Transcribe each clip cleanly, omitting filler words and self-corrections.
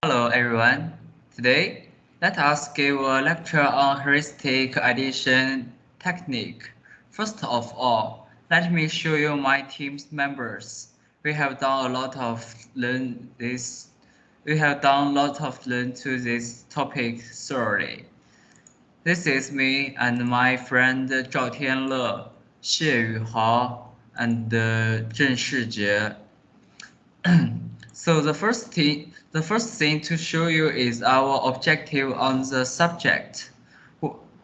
Hello everyone. Today, let us give a lecture on heuristic ideation technique. First of all, let me show you my team's members. We have done a lot of learn this. We have done a lot of learn to this topic thoroughly. This is me and my friend Zhao Tianle, Xie Yuhao, and Zheng Shijie. So the first thing to show you is our objective on the subject.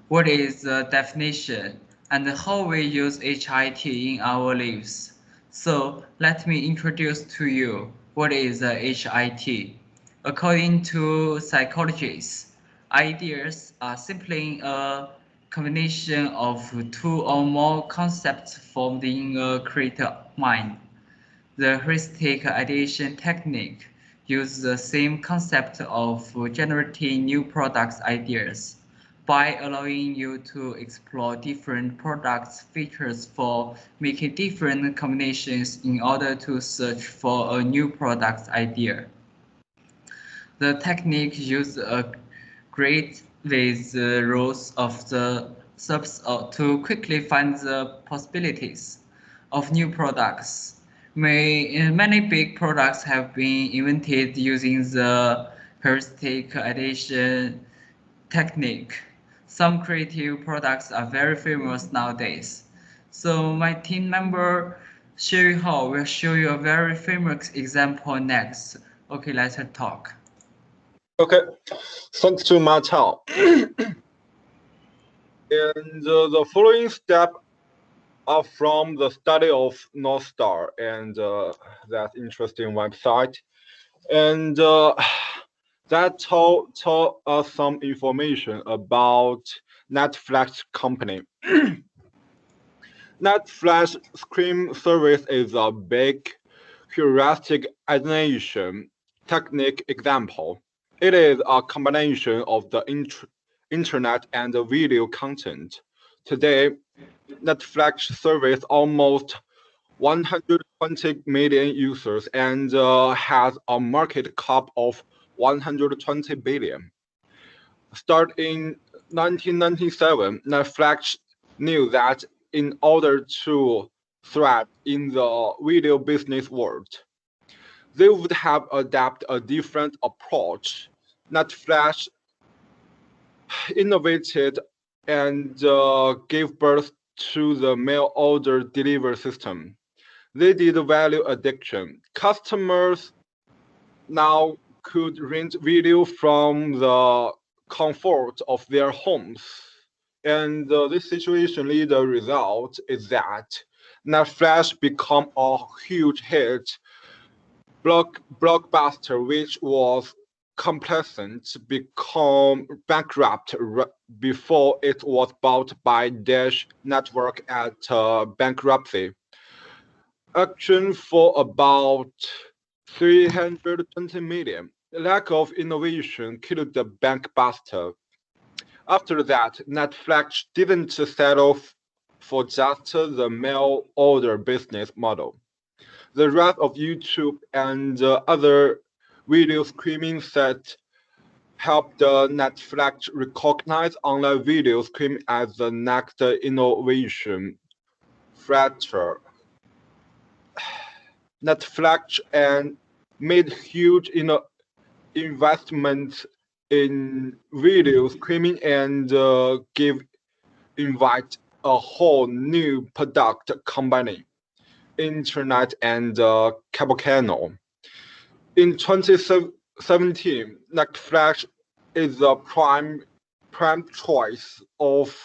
What is the definition and how we use HIT in our lives. So let me introduce to you what is the HIT. According to psychologists, ideas are simply a combination of two or more concepts formed in a creative mind. The heuristic ideation technique uses the same concept of generating new product ideas by allowing you to explore different product features for making different combinations in order to search for a new product idea. The technique uses a great with the rules of the subs to quickly find the possibilities of new products. Many big products have been invented using the heuristic ideation technique. Some creative products are very famous nowadays. So my team member Sherry Hall will show you a very famous example next. Okay, let's talk. Okay, thanks to Ma Chao. And the following steps are from the study of North Star and that interesting website. And that told us some information about Netflix company. Netflix Screen Service is a big heuristic ideation technique example. It is a combination of the internet and the video content. Today, Netflix serves almost 120 million users and has a market cap of 120 billion. Started in 1997, Netflix knew that in order to thrive in the video business world, they would have adapted a different approach. Netflix innovated and gave birth to the mail order delivery system. They did value addiction. Customers now could rent video from the comfort of their homes. And this situation lead the result is that Netflix become a huge hit blockbuster, which was complacent, become bankrupt before it was bought by Dish Network at bankruptcy. Action for about 320 million. Lack of innovation killed the bankbuster. After that, Netflix didn't settle for just the mail order business model. The rise of YouTube and other video streaming sites helped Netflix recognize online video streaming as the next innovation factor. Netflix and made huge investments in video streaming and give invite a whole new product combining internet and cable channel. In 2017, Netflix is the prime choice of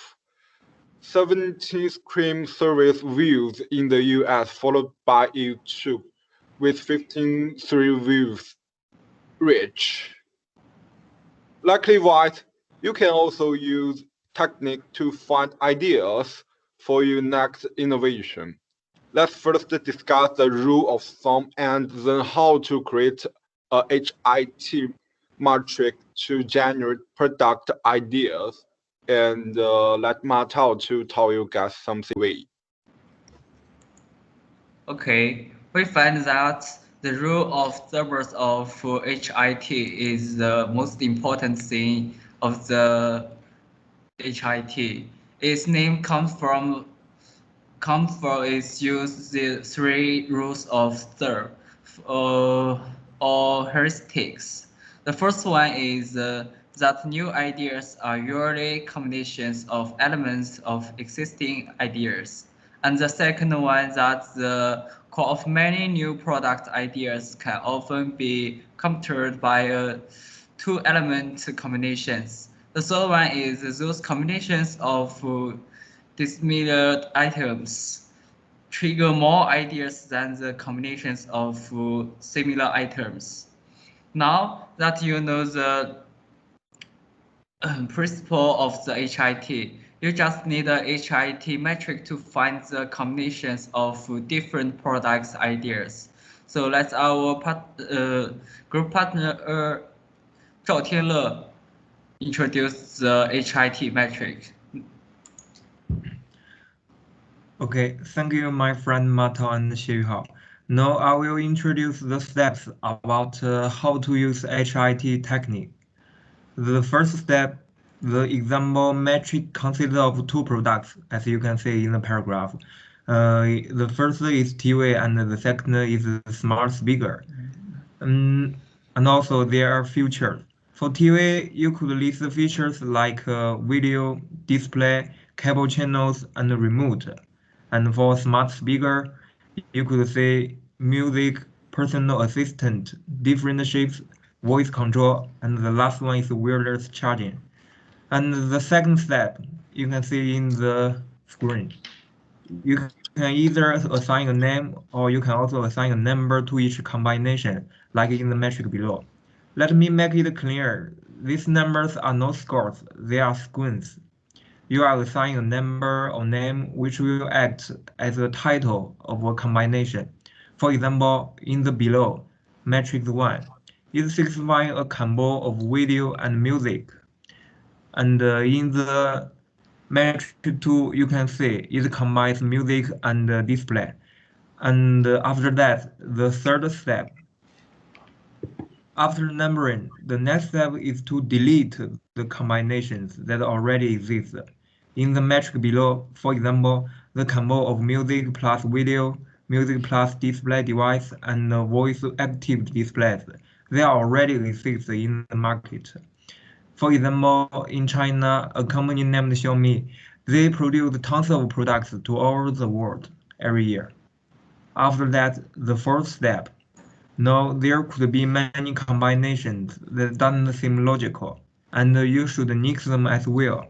17 stream service views in the US, followed by YouTube with 15 views reach. Likewise, you can also use technique to find ideas for your next innovation. Let's first discuss the rule of thumb and then how to create a HIT matrix to generate product ideas. And let Ma Tao to tell you guys something. Okay, we find that The rule of servers of HIT is the most important thing of the HIT. Its name comes from its use the three rules of third or heuristics. The first one is that new ideas are usually combinations of elements of existing ideas. And the second one that the core of many new product ideas can often be computed by two-element combinations. The third one is those combinations of dissimilar items trigger more ideas than the combinations of similar items. Now that you know the principle of the HIT, you just need a HIT metric to find the combinations of different products ideas. So let's our group partner Zhao Tianle introduce the HIT metric. Okay, thank you, my friend Mato and Xue. Now I will introduce the steps about how to use HIT technique. The first step, the example metric consists of two products, as you can see in the paragraph. The first is TV and the second is smart speaker. And also there are features. For TV, you could list the features like video, display, cable channels, and remote. And for smart speaker, you could say music, personal assistant, different shapes, voice control, and the last one is wireless charging. And the second step, you can see in the screen. You can either assign a name or you can also assign a number to each combination, like in the metric below. Let me make it clear. These numbers are not scores, they are screens. You are assigning a number or name which will act as a title of a combination. For example, in the below, matrix 1 is specifying a combo of video and music. And in the matrix 2, you can see it combines music and display. And after that, the third step. After numbering, the next step is to delete the combinations that already exist. In the metric below, for example, the combo of music plus video, music plus display device, and voice active displays, they already exist in the market. For example, in China, a company named Xiaomi, they produce tons of products to all the world every year. After that, the fourth step. Now, there could be many combinations that don't seem logical, and you should nix them as well.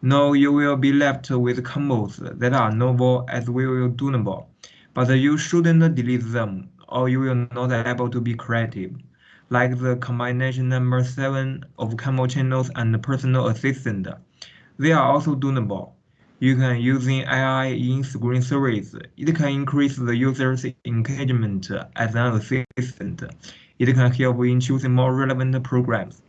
Now you will be left with combos that are novel as well as doable, but you shouldn't delete them or you will not able to be creative. Like the combination number 7 of combo channels and personal assistant. They are also doable. You can using AI in screen service. It can increase the user's engagement as an assistant. It can help in choosing more relevant programs.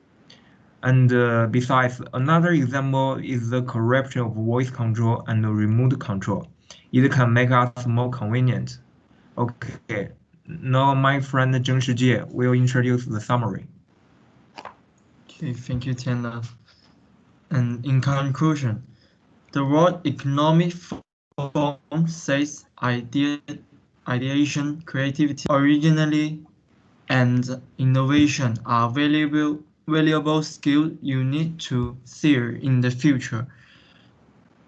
And besides, another example is the corruption of voice control and remote control. It can make us more convenient. Okay, now my friend Zheng Shijie will introduce the summary. Okay, thank you, Tiana. And in conclusion, the World Economic Forum says ideation, creativity, originality, and innovation are valuable skills you need to steer in the future.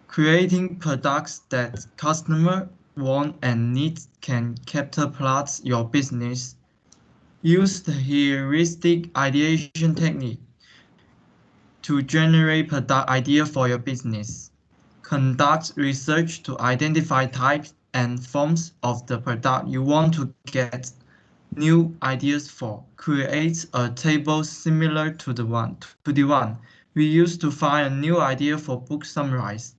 Creating products that customers want and need can catapult your business. Use the heuristic ideation technique to generate product idea for your business. Conduct research to identify types and forms of the product you want to get new ideas for. Create a table similar to the one we used to find a new idea for book summarize.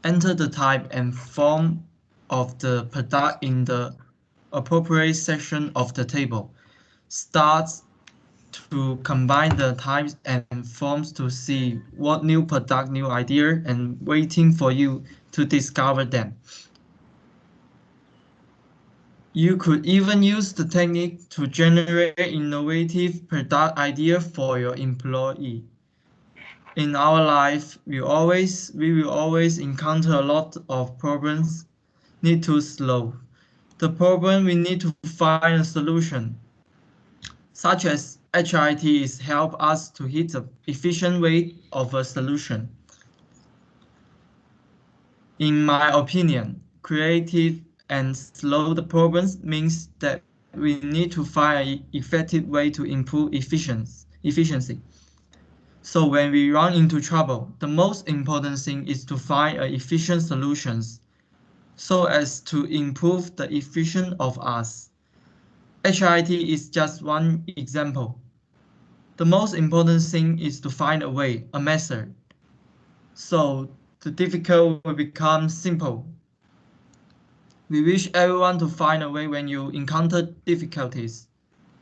Enter the type and form of the product in the appropriate section of the table. Start to combine the types and forms to see what new product, new idea, and waiting for you to discover them. You could even use the technique to generate innovative product idea for your employee. In our life, we will always encounter a lot of problems need to solve. The problem we need to find a solution, such as HIT is help us to hit the efficient way of a solution. In my opinion, creative and slow the problems means that we need to find an effective way to improve efficiency. So when we run into trouble, the most important thing is to find efficient solutions so as to improve the efficiency of us. HIT is just one example. The most important thing is to find a way, a method. So the difficult will become simple. We wish everyone to find a way when you encounter difficulties.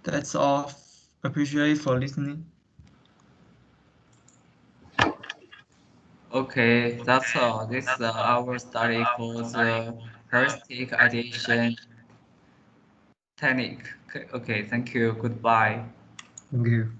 That's all. Appreciate for listening. Okay, that's all. This is our study for the heuristic ideation technique. Okay, thank you. Goodbye. Thank you.